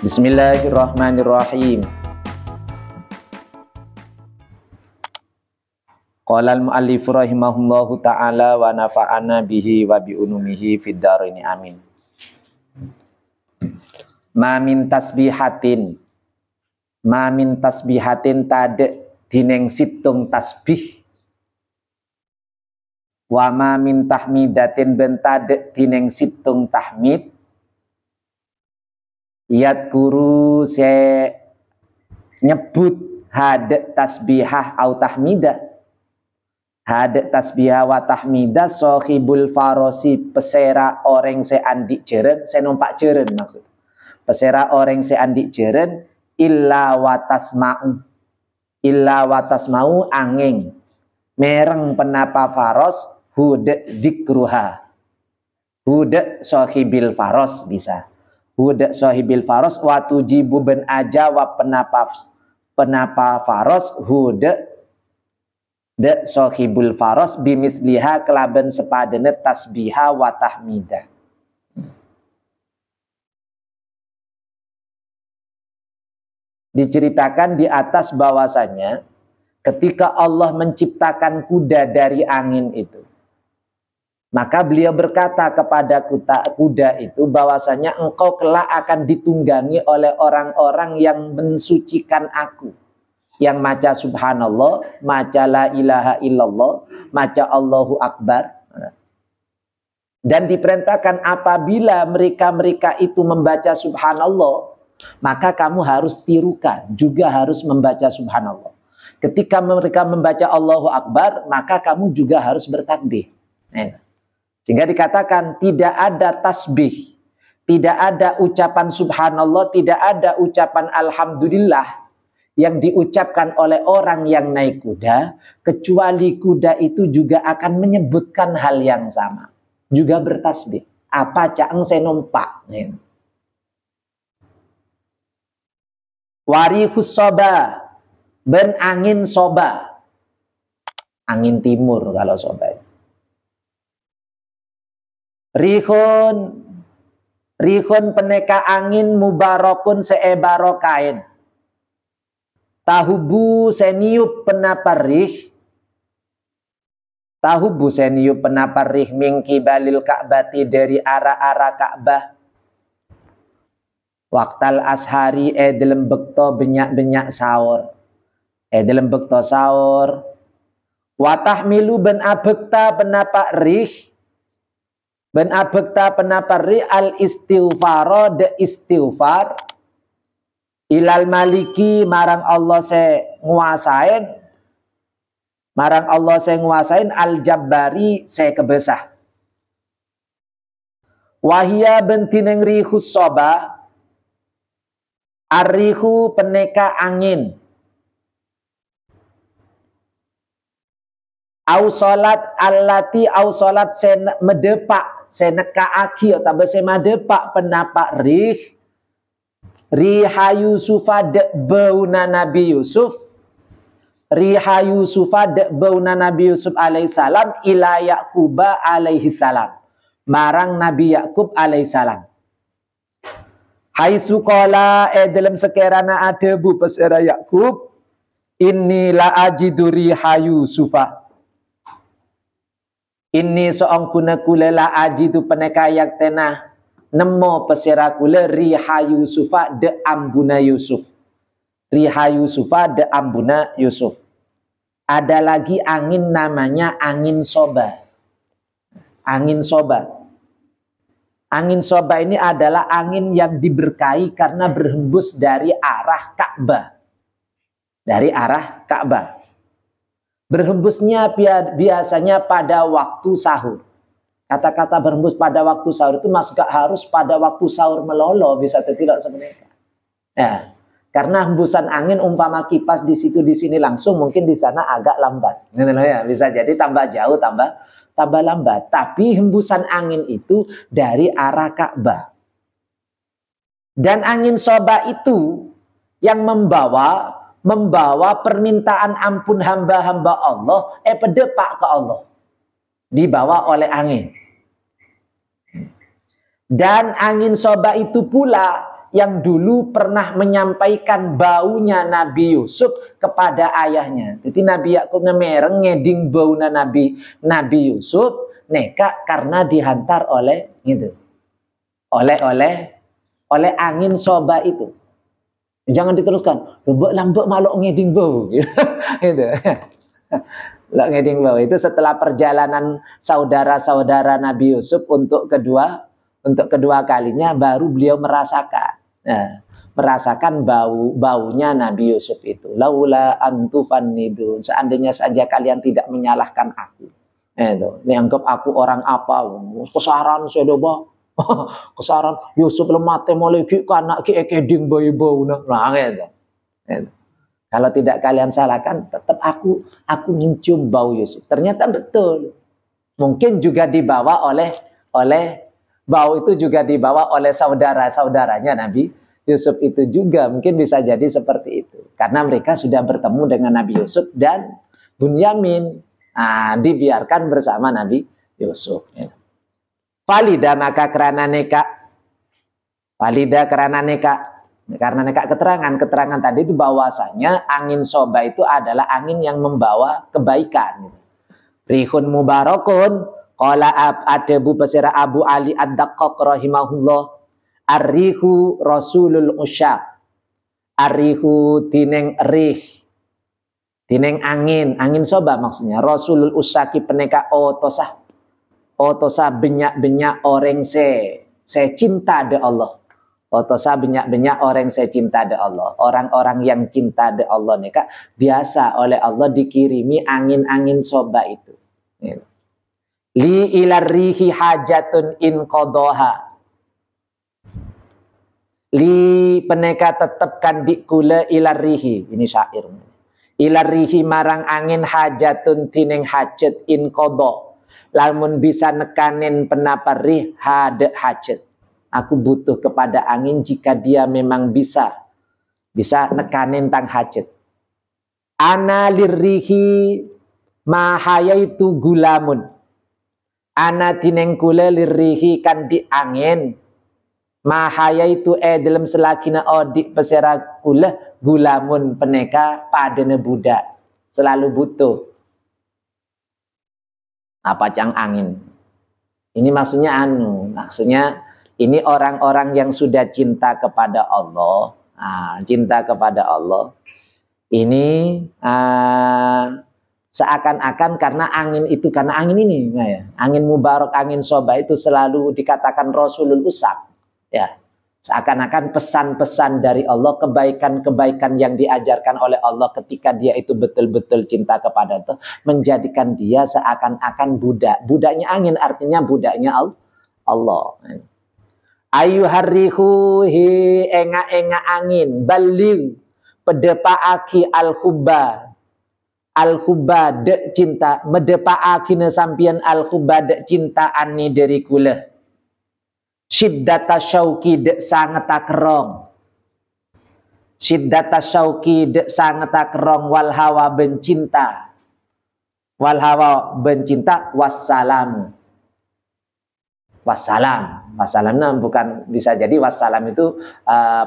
Bismillahirrahmanirrahim. Qala al-mu'allif rahimahullahu ta'ala wa nafa'ana bihi wa bi unumihi fid dharaini amin. Ma min tasbihatin tade dineng situng tasbih wa ma min tahmidatin ben tade dineng situng tahmid yat guru se nyebut had tasbihah au tahmidah had tasbihah wa tahmidah sohibul farosi pesera orang se andik jeren se numpak jeren maksud pesera orang se andik jeren illa watasmau angin mereng penapa faros hude dikruha hude sohibil faros bisa huda sahibil faros wa tujibu ben aja wa penapa faros huda de sahibul faros bimisliha kelaben sepadene tasbiha wa tahmidah. Diceritakan di atas bahwasanya ketika Allah menciptakan kuda dari angin itu, maka beliau berkata kepada kuda itu bahwasanya engkau kelak akan ditunggangi oleh orang-orang yang mensucikan aku. Yang maca subhanallah, maca la ilaha illallah, maca Allahu akbar. Dan diperintahkan apabila mereka itu membaca subhanallah, maka kamu harus tirukan, juga harus membaca subhanallah. Ketika mereka membaca Allahu akbar, maka kamu juga harus bertakbir. Sehingga dikatakan tidak ada tasbih, tidak ada ucapan subhanallah, tidak ada ucapan alhamdulillah yang diucapkan oleh orang yang naik kuda, kecuali kuda itu juga akan menyebutkan hal yang sama, juga bertasbih. Apa caeng senompak. Warihus soba, ben angin soba, angin timur kalau soba. Rihun peneka angin mubarakun seebarokain. Tahubu seniup penaparih. Tahubu seniup penaparih mingki balil ka'bati dari arah-arah Ka'bah. Waktal ashari dalam bekto benyak-benyak sahur. Dalam bekto sahur. Watahmilu ben abekta penaparih. Ben abekta penapari al istighfaro de istighfar ilal maliki marang Allah se nguasain al jabbari se kebesah wahia bentineng rihus soba arrihu peneka angin au salat allati au salat se medepak seneka aki atau bahasa madepak penapak riha Yusufa de bauna Nabi Yusuf riha Yusufa de bauna Nabi Yusuf alaihissalam ila Yaquba alaihissalam marang Nabi Yakub alaihissalam haitsu qala dalam sekiranya ada bu pesera Yakub inni la ajidu riha Yusufa. Ini seorang kuna kulela aji tu penekayak tenah nemo pesera kule riha Yusufa de ambuna Yusuf. Riha Yusufa de ambuna Yusuf. Ada lagi angin namanya angin soba. Angin soba. Angin soba ini adalah angin yang diberkahi karena berhembus dari arah Ka'bah. Dari arah Ka'bah. Berhembusnya biasanya pada waktu sahur. Kata-kata berhembus pada waktu sahur itu mas gak harus pada waktu sahur melolo, bisa atau tidak sebenarnya. Ya, karena hembusan angin umpama kipas di situ di sini langsung, mungkin di sana agak lambat. Ya, bisa jadi tambah jauh tambah lambat. Tapi hembusan angin itu dari arah Ka'bah. Dan angin soba itu yang membawa permintaan ampun hamba-hamba Allah pedepak ke Allah dibawa oleh angin. Dan angin soba itu pula yang dulu pernah menyampaikan baunya Nabi Yusuf kepada ayahnya. Jadi Nabi Yakub mereng ngeding baunya Nabi Yusuf neka karena dihantar oleh gitu. Oleh angin soba itu. Jangan diteruskan. Lambek malok ngeding bau gitu. Lok ngeding bau itu setelah perjalanan saudara-saudara Nabi Yusuf untuk kedua kalinya baru beliau merasakan. Nah, merasakan baunya Nabi Yusuf itu. Laula antufannidu, seandainya saja kalian tidak menyalahkan aku. Ini anggap aku orang apa? Kesaran sedoba. Kesaran Yusuf lemate mulai ki anak ki ekeding bau nah gitu. Kalau tidak kalian salahkan, tetap aku mencium bau Yusuf. Ternyata betul. Mungkin juga dibawa oleh bau itu juga dibawa oleh saudara-saudaranya Nabi Yusuf itu juga mungkin bisa jadi seperti itu. Karena mereka sudah bertemu dengan Nabi Yusuf dan Bunyamin. Nah, dibiarkan bersama Nabi Yusuf. Falida maka kerana neka. Falida kerana neka. Karena neka keterangan tadi itu bahwasanya angin soba itu adalah angin yang membawa kebaikan. Rihun mubarakun. Qala adebu pesira Abu Ali Ad-Daqqaq rahimahullah. Ar-rihu rasulul usyaq. Ar-rihu tineng rih. Tineng angin soba maksudnya. Rasulul usyaqi peneka otosa benyak-benyak orang se cinta de Allah. Otosa benyak-benyak orang se cinta de Allah. Orang-orang yang cinta de Allah neka biasa oleh Allah dikirimi angin-angin soba itu. Li ilarrihi hajatun in qadoha. Li peneka tetapkan di kula ilarrihi. Ini syair. Ilarrihi marang angin hajatun tineng hajat in qado. Lamun bisa nekanin penaparih hade hajat. Aku butuh kepada angin jika dia memang bisa nekanin tang hajat. Ana lirrihi mahayaitu gulamun. Ana tineng kula lirrihi kan di angin. Mahayaitu dalam selakina odik pesera kula gulamun peneka padane budak. Selalu butuh. Apa cang angin? Ini maksudnya maksudnya ini orang-orang yang sudah cinta kepada Allah. Cinta kepada Allah. Ini seakan-akan karena angin ini, ya. Angin mubarak, angin soba itu selalu dikatakan Rasulul Usyaq. Ya, seakan-akan pesan-pesan dari Allah, kebaikan-kebaikan yang diajarkan oleh Allah ketika dia itu betul-betul cinta kepada itu, menjadikan dia seakan-akan budak. Budaknya angin artinya budaknya Allah. Ayuharrihu hi enga angin baliw pedepaaki al-hubba dek cinta medepaaki sampian al-hubba dek cinta ani dari kula. Syiddata syauki dek sangat akrong. Syiddata syauki dek sangat akrong wal hawa bencinta. Wal hawa bencinta wassalam. Wassalam. Wassalam bukan bisa jadi wassalam itu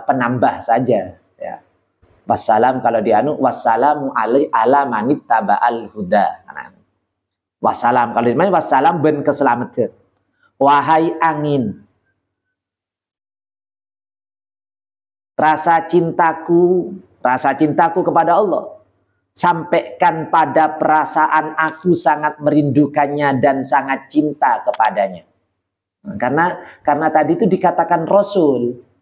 penambah saja. Ya. Wassalam kalau dianu wassalamu ala manit taba'al huda. Wassalam kalau dimana wassalam ben keselamatan. Wahai angin. Rasa cintaku kepada Allah. Sampaikan pada perasaan aku sangat merindukannya dan sangat cinta kepadanya. Karena tadi itu dikatakan Rasul.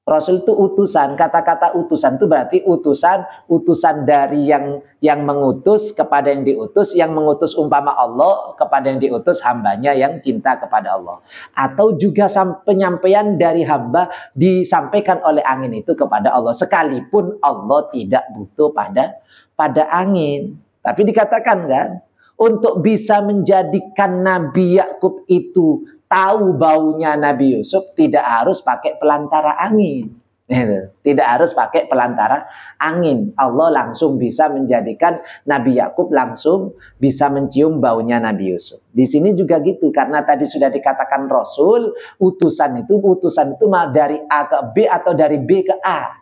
Rasul itu utusan. Kata-kata utusan itu berarti utusan dari yang mengutus kepada yang diutus, yang mengutus umpama Allah kepada yang diutus hambanya yang cinta kepada Allah. Atau juga penyampaian dari hamba disampaikan oleh angin itu kepada Allah. Sekalipun Allah tidak butuh pada angin. Tapi dikatakan kan, untuk bisa menjadikan Nabi Yakub itu tahu baunya Nabi Yusuf tidak harus pakai pelantara angin. Tidak harus pakai pelantara angin. Allah langsung bisa menjadikan Nabi Yakub langsung bisa mencium baunya Nabi Yusuf. Di sini juga gitu, karena tadi sudah dikatakan Rasul, utusan itu dari A ke B atau dari B ke A.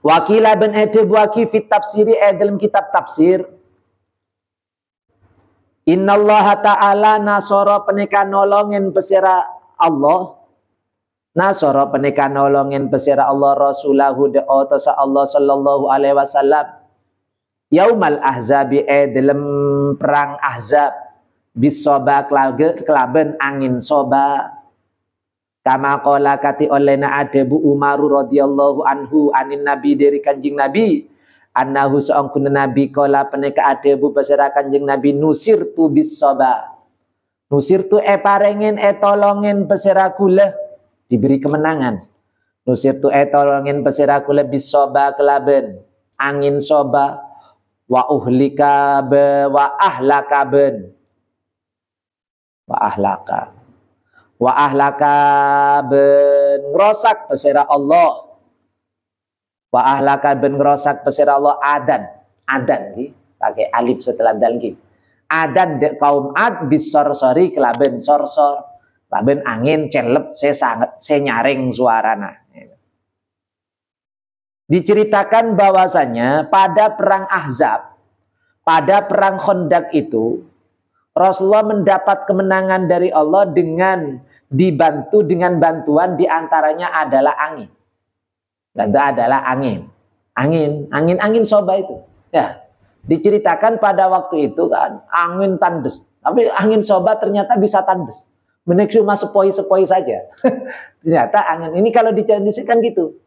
Wakila bin Edib waki fit tafsiri dalam kitab tafsir. Innallaha ta'ala nasara penika nolongin pesira Allah. Nasara penika nolongin pesira Allah rasulahu de'otosa Allah sallallahu alaihi wasallam. Yaumal ahzabi dalam perang ahzab. Bisoba kelaben angin soba. Kama qala kati olena adebu Umaru radhiyallahu anhu anin nabi dari kanjing nabi. Annahu sa'angkuna nabi qala penika adebu pesira kanjing nabi nusir tu bisoba. Nusir tu parengin tolongin pesira kula. Diberi kemenangan. Nusir tu tolongin pesira kula bisoba kelaben angin soba wa uhlika be wa ahlaka ben wa ahlaka ben ngerosak pesira Allah wa ahlaka ben ngerosak pesira Allah adan pakai alif setelah dal ki adan de kaum ad bisorsori kelaben sorsor kelaben angin celep saya nyaring suarana. Diceritakan bahwasanya pada perang Ahzab, pada perang Khandaq itu Rasulullah mendapat kemenangan dari Allah dengan dibantu dengan bantuan diantaranya adalah angin. Dan itu adalah angin soba itu. Ya, diceritakan pada waktu itu kan angin tandes, tapi angin soba ternyata bisa tandes. Menek cuma sepoi-sepoi saja. Ternyata angin ini kalau diceritakan gitu.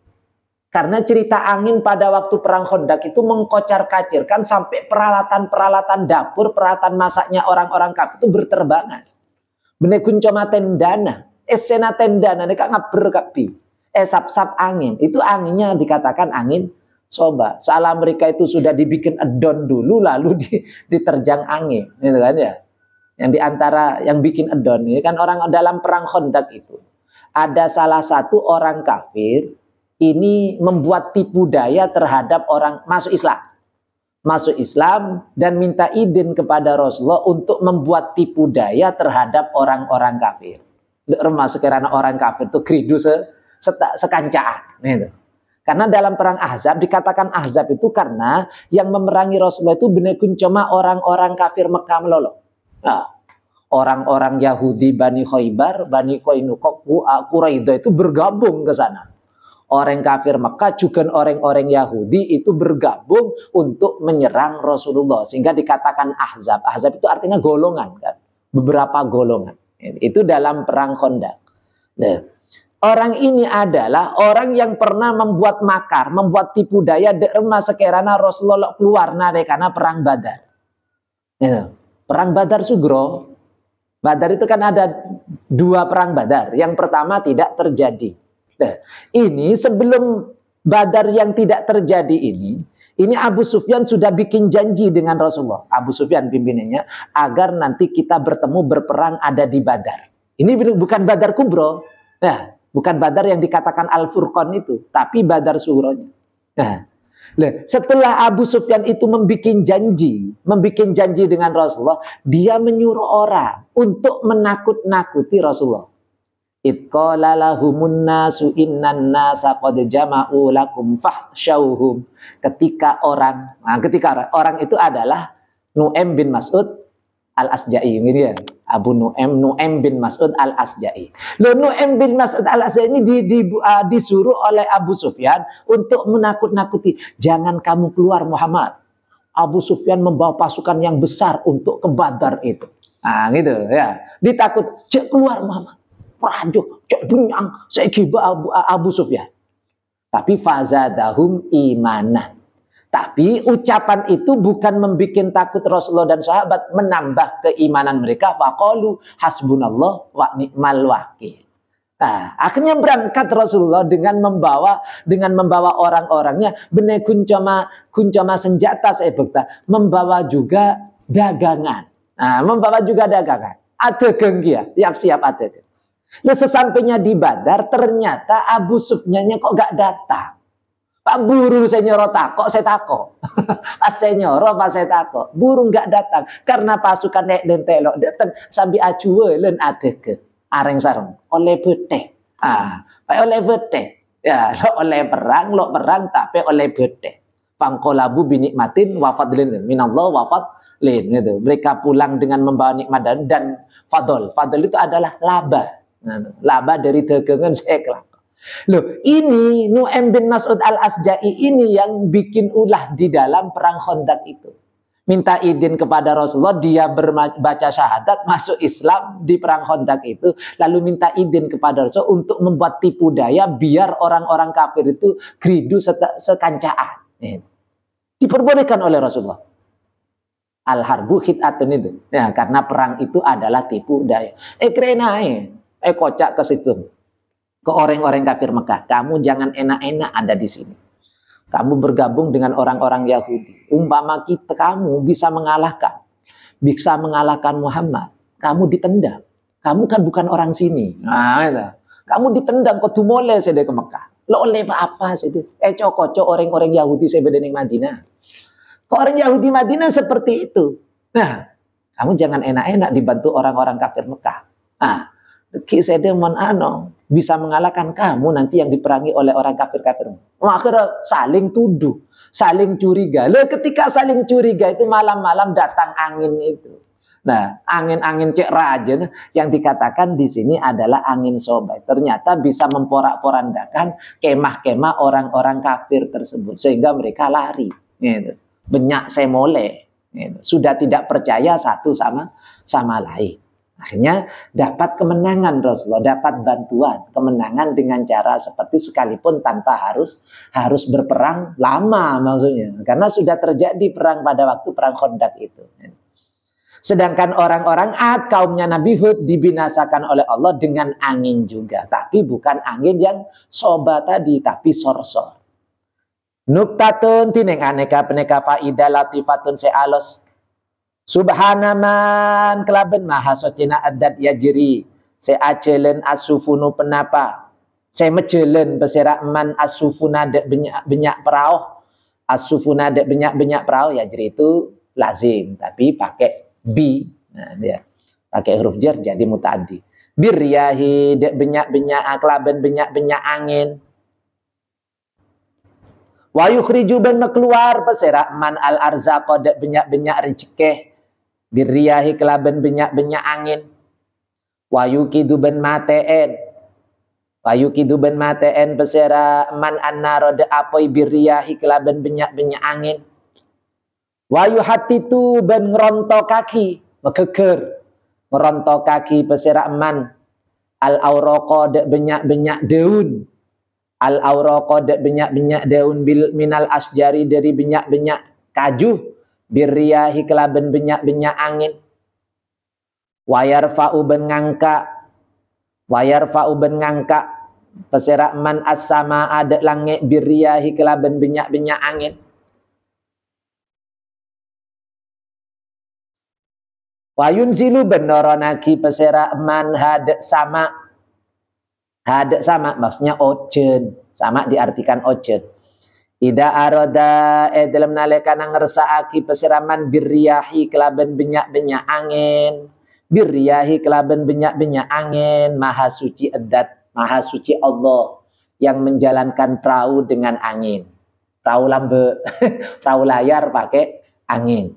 Karena cerita angin pada waktu perang Khandaq itu mengkocar-kacirkan sampai peralatan-peralatan dapur, peralatan masaknya orang-orang kafir itu berterbangan. Benekun cuma tendana, esena tendana mereka ngaber kapi. Sap-sap angin, itu anginnya dikatakan angin soba. Salah mereka itu sudah dibikin edon dulu lalu diterjang angin, gitu kan ya. Yang diantara yang bikin edon ini kan orang dalam perang Khandaq itu ada salah satu orang kafir ini membuat tipu daya terhadap orang masuk Islam dan minta izin kepada Rasulullah untuk membuat tipu daya terhadap orang-orang kafir. Termasuk karena orang kafir itu kridu sekancaan gitu. Karena dalam perang Ahzab dikatakan Ahzab itu karena yang memerangi Rasulullah itu benar-benar cuma orang-orang kafir Mekah melolo. Nah, orang-orang Yahudi Bani Khaybar, Bani Qainuqa, Quraidah itu bergabung ke sana. Orang kafir Mekah juga orang-orang Yahudi itu bergabung untuk menyerang Rasulullah sehingga dikatakan Ahzab. Ahzab itu artinya golongan kan, beberapa golongan. Itu dalam perang Khandaq. Nah, orang ini adalah orang yang pernah membuat makar, membuat tipu daya derma sekiranya Rasulullah keluar karena perang Badar. Gitu. Perang Badar Sugro. Badar itu kan ada dua perang Badar. Yang pertama tidak terjadi. Nah, ini sebelum Badar yang tidak terjadi ini Abu Sufyan sudah bikin janji dengan Rasulullah. Abu Sufyan pimpinannya agar nanti kita bertemu berperang ada di Badar. Ini bukan Badar Kubro. Nah, bukan Badar yang dikatakan Al-Furqan itu, tapi Badar Sughronya. Nah, setelah Abu Sufyan itu membuat janji dengan Rasulullah, dia menyuruh orang untuk menakut-nakuti Rasulullah. Itqala lahumun nasu innan nasa qad jama'u lakum fahsyauhum. Ketika orang itu adalah Nu'aim bin Mas'ud Al-Asja'i, ini dia. Abu Nu'aim bin Mas'ud Al-Asja'i. Nu'aim bin Mas'ud Al-Asja'i ini disuruh oleh Abu Sufyan untuk menakut-nakuti. Jangan kamu keluar Muhammad. Abu Sufyan membawa pasukan yang besar untuk ke Badar itu. Nah gitu ya. Ditakut, cek keluar Muhammad. Prajo, cek bunyang, saya kiba Abu Sufyan. Tapi fazadahum imanan. Tapi ucapan itu bukan membuat takut Rasulullah dan sahabat, menambah keimanan mereka. Faqalu hasbunallah wa ni'mal wakil. Nah, akhirnya berangkat Rasulullah dengan membawa orang-orangnya benar kuncama senjata membawa juga dagangan. Nah, membawa juga dagangan. Ada genggia, siap-siap ada. Nah, sesampainya di Badar, ternyata Abu Sufyannya kok gak datang. Pak buru saya nyoro takok, saya takok. Pas saya nyoro, pas saya takok. Buru gak datang. Karena pasukan nek dan telok datang sambil acuwe len adeke. Areng sarung. Oleh bete. Pak oleh bete. Ya, lo oleh perang, tapi oleh bete. Pangkolabu binikmatin wafadlin. Minallah wafadlin. Gitu. Mereka pulang dengan membawa nikmat dan fadol. Fadol itu adalah laba. Laba dari dagangan saya. Loh, ini Nu'aim bin Mas'ud al-Asja'i ini yang bikin ulah di dalam perang Khandaq itu. Minta izin kepada Rasulullah, dia baca syahadat, masuk Islam di perang Khandaq itu, lalu minta izin kepada Rasulullah untuk membuat tipu daya biar orang-orang kafir itu geridu sekancaan. Diperbolehkan oleh Rasulullah. Al-harbu khid'atun itu. Ya, karena perang itu adalah tipu daya. Kocak ke situ. Ke orang-orang kafir Mekah, kamu jangan enak-enak ada di sini. Kamu bergabung dengan orang-orang Yahudi. Umpama kamu bisa mengalahkan Muhammad, kamu ditendang. Kamu kan bukan orang sini. Kamu ditendang kau tumole saya ke Mekah. Lo oleh apa sih itu? Cocok orang-orang Yahudi saya di Madinah. Kok orang Yahudi Madinah seperti itu. Nah, kamu jangan enak-enak dibantu orang-orang kafir Mekah. Kisah bisa mengalahkan kamu nanti yang diperangi oleh orang kafir-kafir. Akhirnya saling tuduh, saling curiga. Loh, ketika saling curiga itu malam-malam datang angin itu. Nah, angin-angin cek raja yang dikatakan di sini adalah angin sobai. Ternyata bisa memporak-porandakan kemah-kemah orang-orang kafir tersebut sehingga mereka lari. Gitu. Banyak semole. Gitu. Sudah tidak percaya satu sama lain. Akhirnya dapat kemenangan Rasulullah, dapat bantuan, kemenangan dengan cara seperti sekalipun tanpa harus berperang lama maksudnya. Karena sudah terjadi perang pada waktu perang Khandaq itu. Sedangkan orang-orang Ad, kaumnya Nabi Hud, dibinasakan oleh Allah dengan angin juga. Tapi bukan angin yang soba tadi, tapi sorsor. Nuktatun tineng aneka peneka faidah latifatun se'alos. Subhanaman kelaben maha socina adat yajri se acelen asufunu penapa se mecelen beserak man asufuna dek benyak perahu asufuna dek benyak perahu yajri itu lazim tapi pakai bi. Nah, dia pakai huruf jar jadi mutaaddi. Birriyahi dek benyak kelaben benyak angin. Wa yukhriju ben keluar beserak man al arzaqa dek benyak rezeki. Birriyahi kelaben benyak angin. Wayukidu ben mateen pesera man annaro de apoi birriyahi kelaben benyak angin. Wayuhatitu ben ngeronto kaki megeger ngeronto kaki pesera man al auroko de benyak daun. Al auroko de benyak daun bil minal asjari dari benyak kaju. Birriyahi kelaben benyak angin. Wayarfa'u ben ngangka peserak man as-sama ada langit birriyahi kelaben benyak angin. Wayunzilu ben noronaki peserak man hadek sama maksudnya ojen, sama diartikan ojen. Ida aroda dalam nalekan ngersaaki peseraman birriyahi kelaben benyak angin. Birriyahi kelaben benyak angin. Maha suci adat, maha suci Allah yang menjalankan perahu dengan angin. Perahu lambe, perahu layar pakai angin.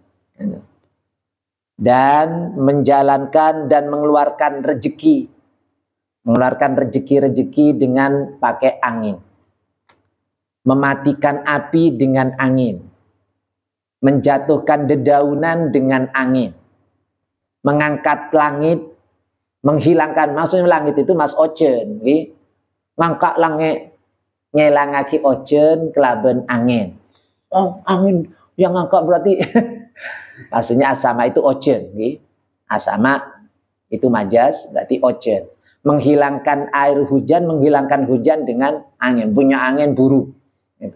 Dan menjalankan dan mengeluarkan rezeki. Mengeluarkan rezeki dengan pakai angin. Mematikan api dengan angin, menjatuhkan dedaunan dengan angin, mengangkat langit, menghilangkan, maksudnya langit itu mas ojen, ngangkat langit, ngelangaki ojen kelaben angin. Oh, angin yang ngangkat berarti, maksudnya asama itu ojen, asama itu majas, berarti ojen. Menghilangkan air hujan, menghilangkan hujan dengan angin, punya angin burung.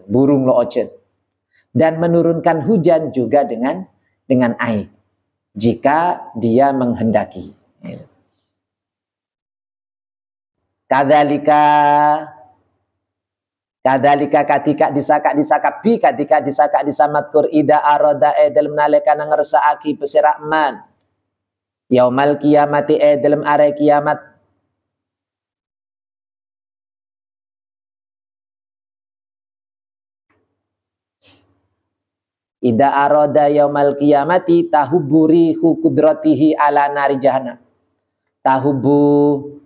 Burung lo ojen. Dan menurunkan hujan juga dengan air jika dia menghendaki. Kadzalika katika disaka bi katika disaka disamatkur ida arada dalam nalekana ngersakake peseraman yaumal kiamati dalam are kiamat ida arada yaumal kiamati tahuburi kudratihi ala nari jahannam tahubu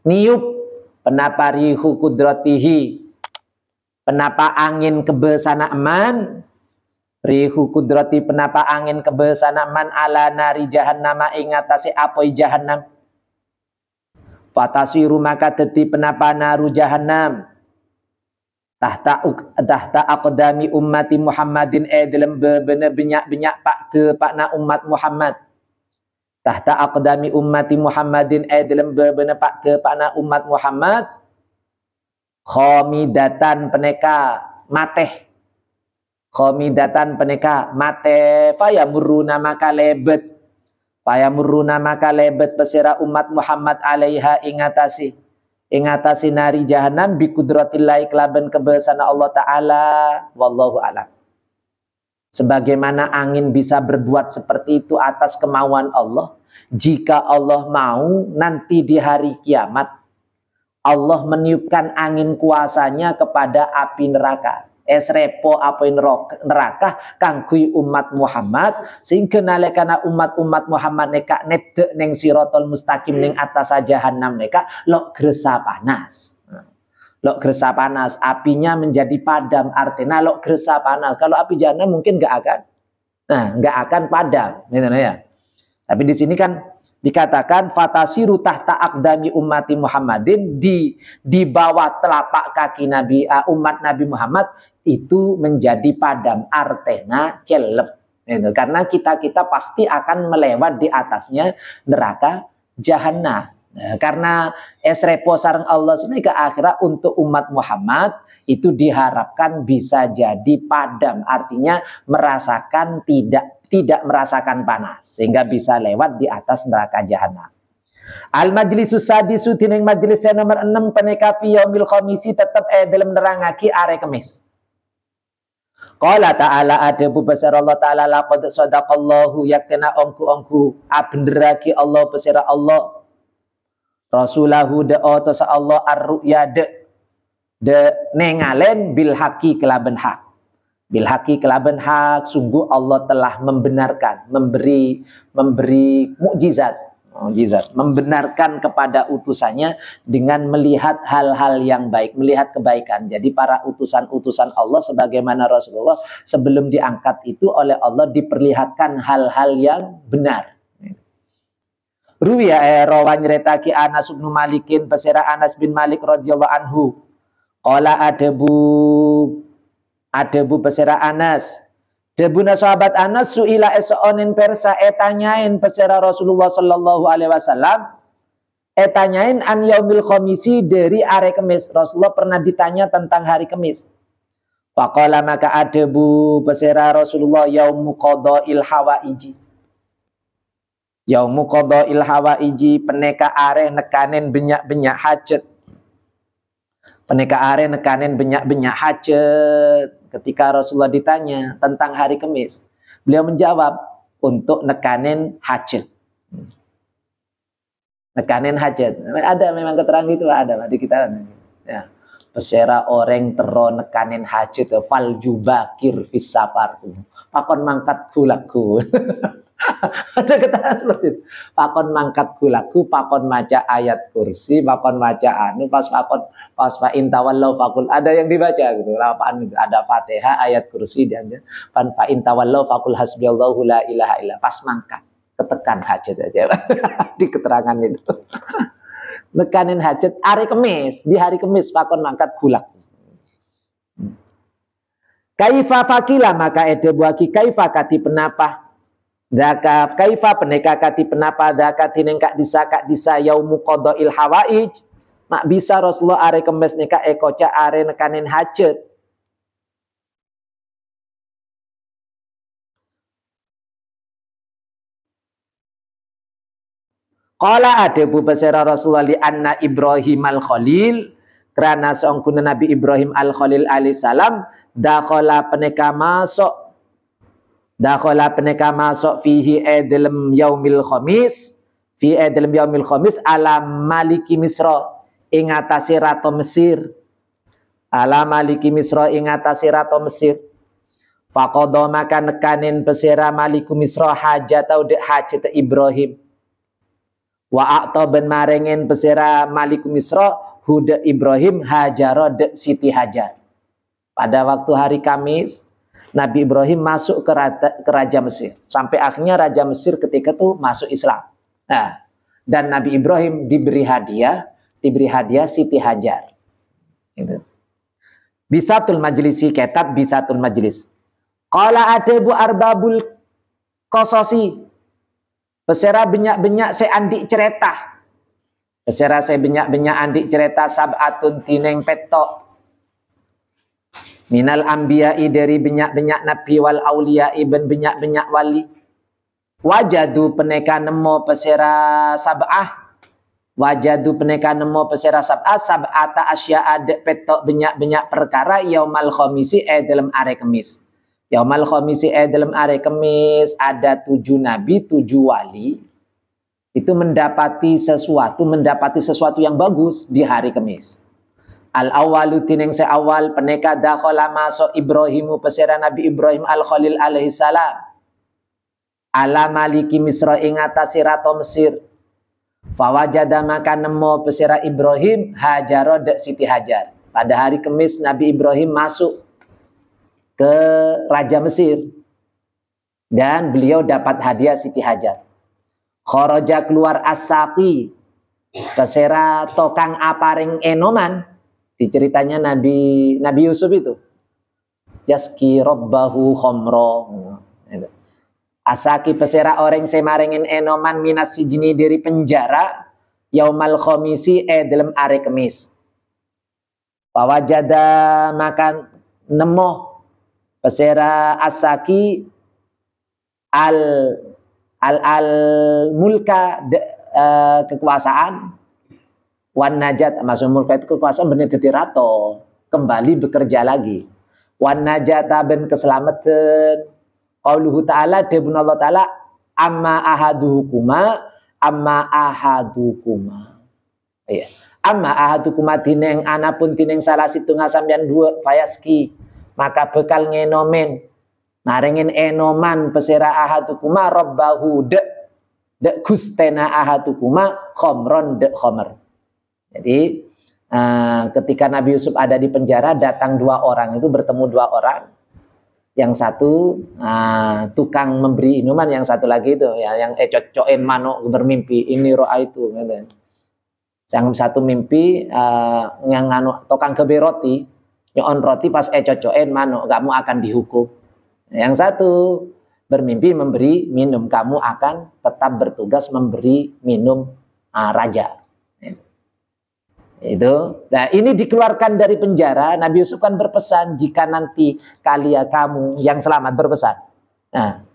niup penapa rihu kudratihi penapa angin kebesana eman rihu kudrati penapa angin kebesana eman ala nari jahannama ingatasi apoi jahannam fatasiru maka teti penapa naru jahannam tahta aqdami ummati Muhammadin dalam bener benyak pak te pakna umat Muhammad tahta aqdami ummati Muhammadin dalam bener pak te pakna umat Muhammad khomidatan peneka mateh khomidatan peneka mate fayamuruna maka lebet pesira umat Muhammad alaiha ingatasi nari jahannam bi kudratillahi kelaban kebesaran Allah taala wallahu alam. Sebagaimana angin bisa berbuat seperti itu atas kemauan Allah, jika Allah mau nanti di hari kiamat Allah meniupkan angin kuasanya kepada api neraka. Esrepo api neraka kangkui umat Muhammad sehingga nalekana umat Muhammad neka nedek neng sirotol mustaqim neng atas jahannam neka lok gresa panas. Lok gresa panas, apinya menjadi padam artinya lok gresa panas. Kalau api jahannam mungkin nggak akan padam, gitu ya. Tapi di sini kan dikatakan fatasiru tahta aqdami ummati Muhammadin di bawah telapak kaki umat Nabi Muhammad itu menjadi padam artena celep gitu. Karena kita pasti akan melewat di atasnya neraka jahanam. Nah, karena esrepo sareng Allah sini ke akhirat untuk umat Muhammad itu diharapkan bisa jadi padam, artinya merasakan tidak merasakan panas sehingga bisa lewat di atas neraka jahanam. Al majlisus sadisu tining majlis yang nomor 6 peneka fi yaumil khamisi tetap dalam nerangaki are kemis. Qala ta'ala adabu besar Allah ta'ala laqad sadaqallahu yaktena ongku abneraki Allah besar Allah rasulahu de otosa Allah ar-ru'ya de nengalen bil haqi kelaban hak. Bil haqi kelaban hak, sungguh Allah telah membenarkan, memberi mukjizat, membenarkan kepada utusannya dengan melihat hal-hal yang baik, melihat kebaikan. Jadi para utusan-utusan Allah sebagaimana Rasulullah sebelum diangkat itu oleh Allah diperlihatkan hal-hal yang benar. Ruwiya rawan nyretaki Anas bin Malikin pesera Anas bin Malik radhiyallahu anhu. Qala adebu pesera Anas. Debuna sahabat Anas suila esonin persa etanyain pesera Rasulullah sallallahu alaihi wasallam. Etanyain an yaumil khamisi dari hari Kamis. Rasulullah pernah ditanya tentang hari Kamis. Faqala maka adebu pesera Rasulullah yaumu qada'il hawaiji. Yaumu qada'il hawaiji peneka are nekanen benyak-benyak hajat. Peneka are nekanen benyak-benyak hajat. Ketika Rasulullah ditanya tentang hari Kamis, beliau menjawab untuk nekanen hajat. Nekanen hajat. Ada memang keterangan itu ada di kita. Ya. Pesera orang tero nekanen hajat fal jubakir fis safar. Pakon mangkat kulaku. Ada kata seperti itu. Pakon mangkat kulaku, pakon maca ayat kursi, pakon maca pas fa intawallau fakul. Ada yang dibaca gitu. Ada Fatihah, ayat kursi dan fa intawallau fakul hasbiyallahu la ilaha illa. Pas mangkat, ketekan hajat aja. Di keterangan itu. Nekanin hajat hari Kamis, di hari Kamis pakon mangkat kulaku. Kaifa fakila maka edebuaki kaifa kati penapa Daka kaifa peneka kati penapa daka tinengka disa yaumu qada'il hawaij mak bisa Rasulullah are kemes neka ekoca are nekanin hajat. Qala ta'ala adabu besar Allah ta'ala laqad sadaqallahu yaktena ongku pesera Rasulullah sallallahu alaihi wasallam etanyain an yaumil khamisi dari are kemis. Rasulullah pernah ditanya tentang hari Kamis. Faqala maka adebu pesera Rasulullah yaumu qada'il hawaij mak bisa Rasulullah are kemes neka ekoca are nekanin hajat. Qala adebu pesera Rasulullah li anna Ibrahim al-Khalil karena seongkuna Nabi Ibrahim al-Khalil alaihissalam dakhala peneka masuk fihi dalam yaumil khamis fi dalam yaumil khamis ala maliki Misra ing atase ratu Mesir ala maliki Misra ing atase ratu Mesir faqadha maka nekanin pesera maliku Misra hajatau de hajat Ibrahim wa aqtaban marengin pesera maliku Misra huda Ibrahim hajara de Siti Hajar. Pada waktu hari Kamis Nabi Ibrahim masuk ke Raja Mesir. Sampai akhirnya Raja Mesir ketika itu masuk Islam. Nah, dan Nabi Ibrahim diberi hadiah Siti Hajar. Gitu. Bisatul majlisi kitab Bisatul majlis. Qala adebu arbabul qasosi. Pesera benyak-benyak se andik cerita. Pesera se benyak-benyak andik cerita sab'atun tineng petok. Minal anbiya'i dari benyak-benyak nabi wal auliya'i ben benyak-benyak wali. Wajadu peneka nemo pesera sab'ah. Wajadu peneka nemo pesera sab'ah sab'ata asya'a dek petok benyak-benyak perkara yaumal khamisi dalam are kemis. Yaumal khamisi dalam are kemis ada 7 nabi, 7 wali. Itu mendapati sesuatu yang bagus di hari kemis. Al-awalu tineng seawal peneka dakhala masuk Ibrahimu pesera Nabi Ibrahim al-Khalil alaihi salam ala maliki Misra ing atase ratu Mesir fawajada maka nemo pesera Ibrahim Hajara de Siti Hajar. Pada hari Kamis Nabi Ibrahim masuk ke Raja Mesir dan beliau dapat hadiah Siti Hajar. Kharaja keluar as-saqi pesera tokang aparing enoman. Diceritanya Nabi Yusuf itu. Yaski rabbahu khamra. Asaki pesera orang semaringin enoman minas sijini dari penjara yaumal khamisi dalam are kemis. Pawajada makan nemo pesera asaki al mulka kekuasaan wan najat maksud mulka itu kekuasaan bener dadi rato kembali bekerja lagi wan najata ben keselamatan qauluhu ta'ala debun Allah ta'ala amma ahadukuma iya amma ahadukuma tineng anapun tineng salah situ ngasampian dua fayaski maka bekal ngenomen maringin enoman pesera ahadukuma rabbahu de gustena ahadukuma khamron de khamr. Jadi ketika Nabi Yusuf ada di penjara datang 2 orang itu bertemu 2 orang. Yang satu tukang memberi minuman, yang satu lagi itu ya yang cocok-cocokin manuk bermimpi ini roa itu gitu. Yang satu mimpi yang tukang kebe roti, nyon roti pas cocok-cocokin manuk kamu akan dihukum. Yang satu bermimpi memberi minum, kamu akan tetap bertugas memberi minum raja. Itu. Nah, ini dikeluarkan dari penjara. Nabi Yusuf kan berpesan jika nanti kamu yang selamat berpesan. Nah,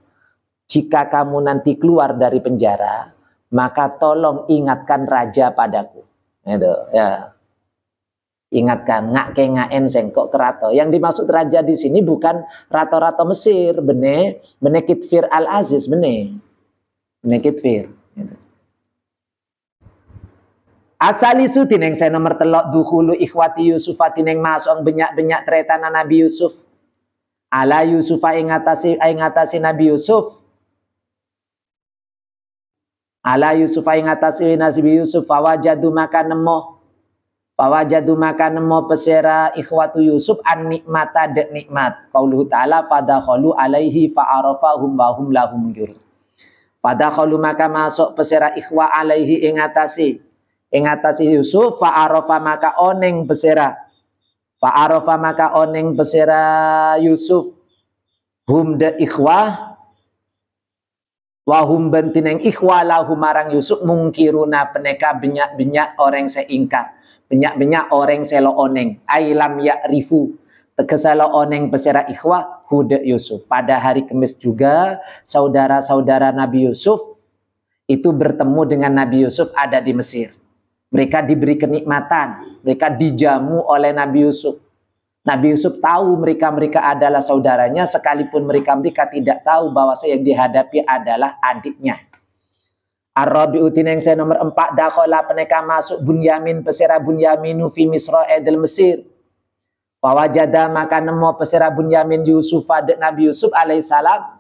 jika kamu nanti keluar dari penjara, maka tolong ingatkan raja padaku. Itu, ya. Ingatkan ngaen sengkok kerato. Yang dimaksud raja di sini bukan rato-rato Mesir, bene Kitfir al-Aziz, bene Kitfir. Gitu. Asalisu tineng saya nomor telok dukhulu ikhwati Yusuf tineng masuk benyak-benyak teretana Nabi Yusuf ala Yusuf ingatasi Nabi Yusuf ala Yusuf ingatasi Nabi Yusuf fawajadu maka nemo pesera ikhwatu Yusuf an nikmata de nikmat qauluhu ta'ala fadakhalu alaihi fa'arafahum wa hum lahum jur fadakhalu maka masuk pesera ikhwa alaihi ingatasi Yusuf fa'arafa maka oneng pesera Yusuf hum de ikhwah wa hum bentineng ikhwa lahum marang Yusuf mungkiruna peneka benyak-benyak orang seingkar benyak-benyak orang selo oneng ailam ya'rifu tegesalo oneng pesera ikhwah hude Yusuf. Pada hari Kamis juga saudara-saudara Nabi Yusuf itu bertemu dengan Nabi Yusuf ada di Mesir. Mereka diberi kenikmatan, mereka dijamu oleh Nabi Yusuf. Nabi Yusuf tahu mereka adalah saudaranya, sekalipun mereka tidak tahu bahwa yang dihadapi adalah adiknya. Ar-Rabi'u yang saya nomor 4, dakhala peneka masuk Bunyamin pesera Bunyaminu fi Misra edel Mesir. Wawajada maka nemu pesera Bunyamin Yusuf adik Nabi Yusuf alaihissalam.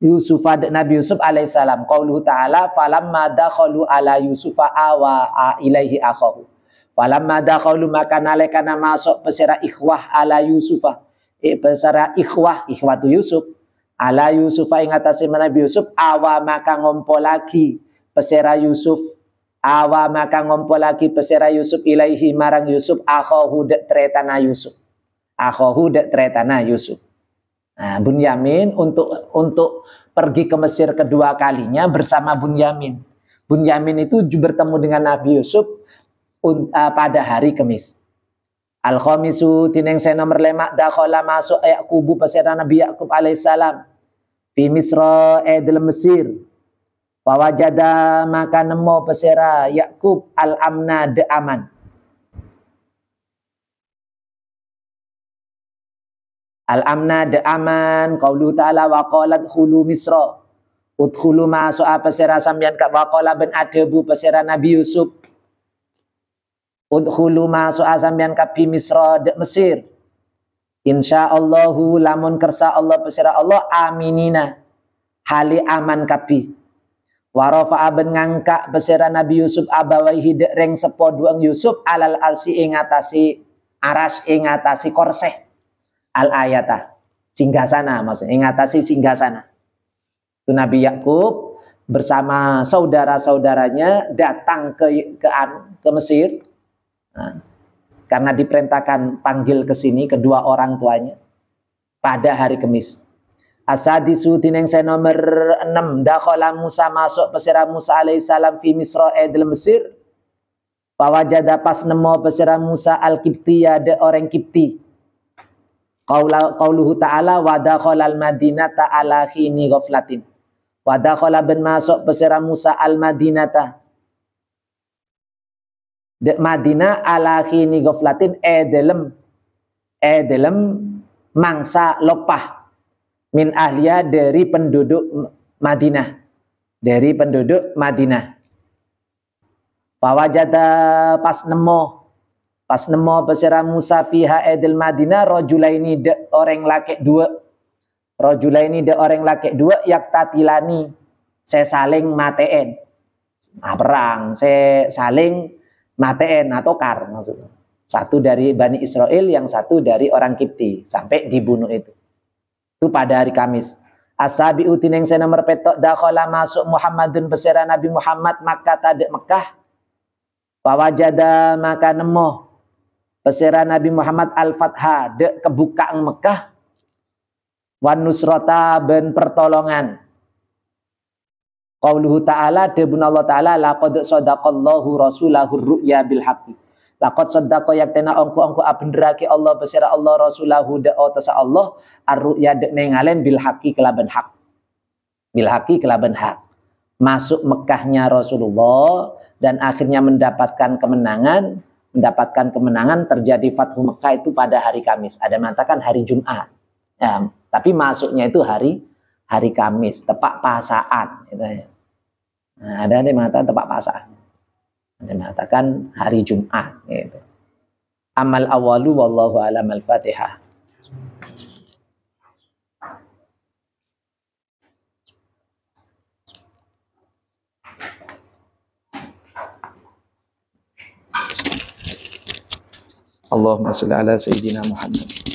Yusuf adik Nabi Yusuf alaihissalam. Qauluhu ta'ala falamma dakhalu ala Yusufa awa ilaihi akhahu. Falamma dakhalu maka nalekana masuk pesera ikhwah ala Yusufa. Pesera ikhwatu Yusuf. Ala Yusufa ing atase Nabi Yusuf awa maka ngompo lagi pesera Yusuf. Awa maka ngompo lagi pesera Yusuf ilaihi marang Yusuf akhahu dek tretana Yusuf. Akhahu dek tretana Yusuf. Nah, Bunyamin untuk pergi ke Mesir kedua kalinya bersama Bunyamin. Bunyamin itu bertemu dengan Nabi Yusuf pada hari Kamis. Al-Khamisu tineng saya nomor 5 dakhala masuk Yaqubu pesera Nabi Yaqub alaihissalam fi Misra dalam Mesir. Wawajada maka nemu pesera Yaqub al-amna de aman. Al-amna de aman qaulu ta'ala wa qalat khulu Misra. Udkhulu masuk pesera sambian ka waqala ben adebu pesera Nabi Yusuf. Udkhulu masuk sambian ka bi Misra de Mesir. Insyaallahu lamun kersa Allah pesera Allah aminina hali aman kapi. Warafa'a ben ngangka pesera Nabi Yusuf abawaihi de reng sepo duang Yusuf alal arsi ing atasi aras ing atasi korseh al ayata singgasana maksudnya ing atasi singgasana. Itu Nabi Yakub bersama saudara-saudaranya datang ke Mesir. Nah, karena diperintahkan panggil ke sini kedua orang tuanya pada hari Kamis. Asadisu tineng saya nomor 6 dakhala Musa masuk pesera Musa alaihissalam fi Misra edel Mesir. Wawajada pas nemu pesera Musa al-Qibtiyya de orang Qibti. Qauluhu ta'ala wa dakhala al-Madinata ala khini ghaflatin. Wa dakhala ben masuk pesera Musa al-Madinata de Madinah ala khini ghaflatin dalam mangsa lopah min ahliya dari penduduk Madinah. Wawajada pas nemo pesera Musa fiha edel Madinah rojulaini de orang laki dua yaktatilani saya saling mateen. Nah, perang saya saling mateen atau kar maksudnya. Satu dari Bani Israel, yang satu dari orang Kipti sampai dibunuh itu pada hari Kamis. Asabi'u tineng saya nomor petok dakhala masuk Muhammadun pesera Nabi Muhammad Makkah tadek Mekah. Wawajada maka nemo pesera Nabi Muhammad al-Fatha de kebukaan Mekah. Wan nusrata ben pertolongan. Qauluhu ta'ala debun Allah ta'ala laqad sadaqallahu rasulahu ru'ya bil haqqi. Laqad saddaqa yaktena ongko abenderake Allah pesera Allah rasulahu de otasa Allah ar-ru'ya de nengalen bil haqqi kelaban hak. Bil haqqi kelaban hak. Masuk Mekahnya Rasulullah dan akhirnya mendapatkan kemenangan terjadi Fathu Mekah itu pada hari Kamis. Ada mengatakan hari Jumat. Ya, tapi masuknya itu hari Kamis, tepat pasaan gitu ya. Nah, ada yang mengatakan tepat pasaan. Ada yang mengatakan hari Jumat gitu. Amal awalu wallahu alam al-Fatihah. Allahumma shalli ala sayyidina Muhammad.